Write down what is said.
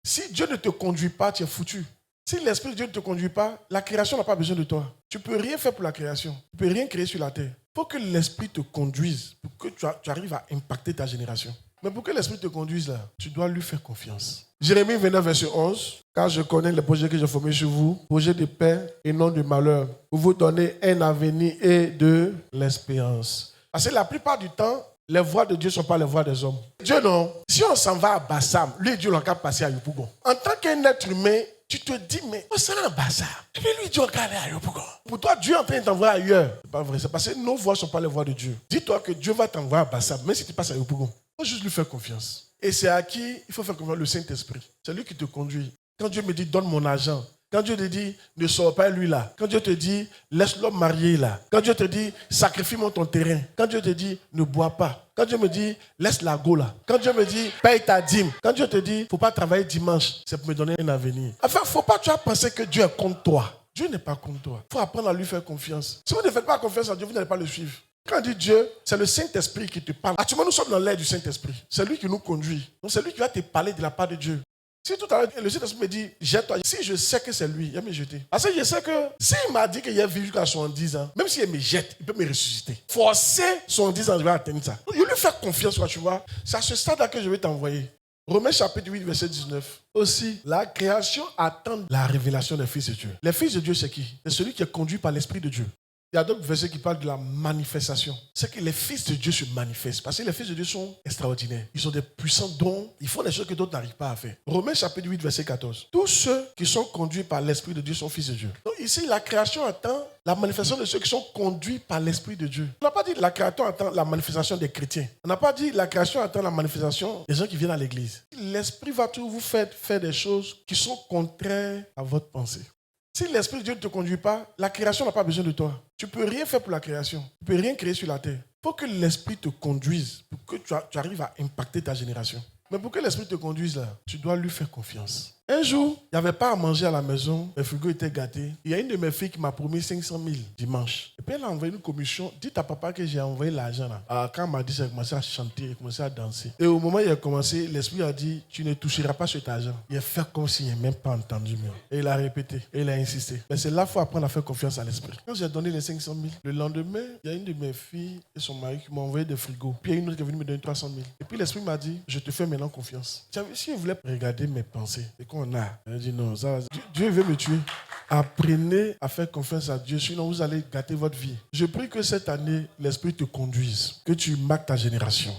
Si Dieu ne te conduit pas, tu es foutu. Si l'Esprit de Dieu ne te conduit pas, la création n'a pas besoin de toi. Tu ne peux rien faire pour la création. Tu ne peux rien créer sur la terre. Il faut que l'Esprit te conduise pour que tu arrives à impacter ta génération. Mais pour que l'Esprit te conduise là, tu dois lui faire confiance. Jérémie 29, verset 11. Car je connais les projets que j'ai formés sur vous, projets de paix et non de malheur, pour vous donner un avenir et de l'espérance. Parce que la plupart du temps, les voies de Dieu ne sont pas les voies des hommes. Dieu non. Si on s'en va à Bassam, lui Dieu l'a qu'à passer à Yopougon. En tant qu'un être humain, tu te dis, mais on sera à Bassam. Et puis lui Dieu l'a qu'à aller à Yopougon. Pour toi, Dieu est en train de t'envoyer ailleurs. C'est pas vrai. C'est parce que nos voies ne sont pas les voies de Dieu. Dis-toi que Dieu va t'envoyer à Bassam, même si tu passes à Yopougon. Il faut juste lui faire confiance. Et c'est à qui il faut faire confiance? Le Saint-Esprit. C'est lui qui te conduit. Quand Dieu me dit, donne mon argent. Quand Dieu te dit, ne sors pas lui là. Quand Dieu te dit, laisse l'homme marié là. Quand Dieu te dit, sacrifie-moi ton terrain. Quand Dieu te dit, ne bois pas. Quand Dieu me dit, laisse la go là. Quand Dieu me dit, paye ta dîme. Quand Dieu te dit, faut pas travailler dimanche, c'est pour me donner un avenir. Enfin, faut pas tu as pensé que Dieu est contre toi. Dieu n'est pas contre toi. Il faut apprendre à lui faire confiance. Si vous ne faites pas confiance à Dieu, vous n'allez pas le suivre. Quand on dit Dieu, c'est le Saint-Esprit qui te parle. Actuellement, nous sommes dans l'ère du Saint-Esprit. C'est lui qui nous conduit. Donc, c'est lui qui va te parler de la part de Dieu. Si tout à l'heure, le Saint-Esprit me dit, jette-toi. Si je sais que c'est lui, il va me jeter. Parce que je sais que s'il m'a dit qu'il a vécu jusqu'à 70 ans, même s'il me jette, il peut me ressusciter. Forcer 70 ans, je vais atteindre ça. Je lui fais confiance, tu vois. C'est à ce stade-là que je vais t'envoyer. Romains chapitre 8, verset 19. Aussi, la création attend la révélation des fils de Dieu. Les fils de Dieu, c'est qui? C'est celui qui est conduit par l'Esprit de Dieu. Il y a d'autres versets qui parlent de la manifestation. C'est que les fils de Dieu se manifestent. Parce que les fils de Dieu sont extraordinaires. Ils ont des puissants dons. Ils font des choses que d'autres n'arrivent pas à faire. Romains chapitre 8, verset 14. Tous ceux qui sont conduits par l'Esprit de Dieu sont fils de Dieu. Donc ici, la création attend la manifestation de ceux qui sont conduits par l'Esprit de Dieu. On n'a pas dit la création attend la manifestation des chrétiens. On n'a pas dit la création attend la manifestation des gens qui viennent à l'église. L'Esprit va toujours vous faire des choses qui sont contraires à votre pensée. Si l'Esprit de Dieu ne te conduit pas, la création n'a pas besoin de toi. Tu ne peux rien faire pour la création. Tu ne peux rien créer sur la terre. Il faut que l'Esprit te conduise pour que tu arrives à impacter ta génération. Mais pour que l'Esprit te conduise là, tu dois lui faire confiance. Un jour, il n'y avait pas à manger à la maison, le frigo était gâté. Il y a une de mes filles qui m'a promis 500 000 dimanche. Et puis elle a envoyé une commission. Dites à papa que j'ai envoyé l'argent là. Quand elle m'a dit ça, elle a commencé à chanter, elle a commencé à danser. Et au moment où il a commencé, l'Esprit a dit, tu ne toucheras pas cet argent. Il a fait comme s'il n'a même pas entendu. Et il a répété, et il a insisté. Mais c'est là qu'il faut apprendre à faire confiance à l'Esprit. Quand j'ai donné les 500 000, le lendemain, il y a une de mes filles et son mari qui m'ont envoyé des frigos. Puis il y a une autre qui est venue me donner 300 000. Et puis l'Esprit m'a dit, je te fais maintenant confiance. Si je voulais regarder mes pensées, c'est qu'on a. Elle dit non, Dieu veut me tuer. Apprenez à faire confiance à Dieu, sinon vous allez gâter votre vie. Je prie que cette année, l'Esprit te conduise, que tu marques ta génération.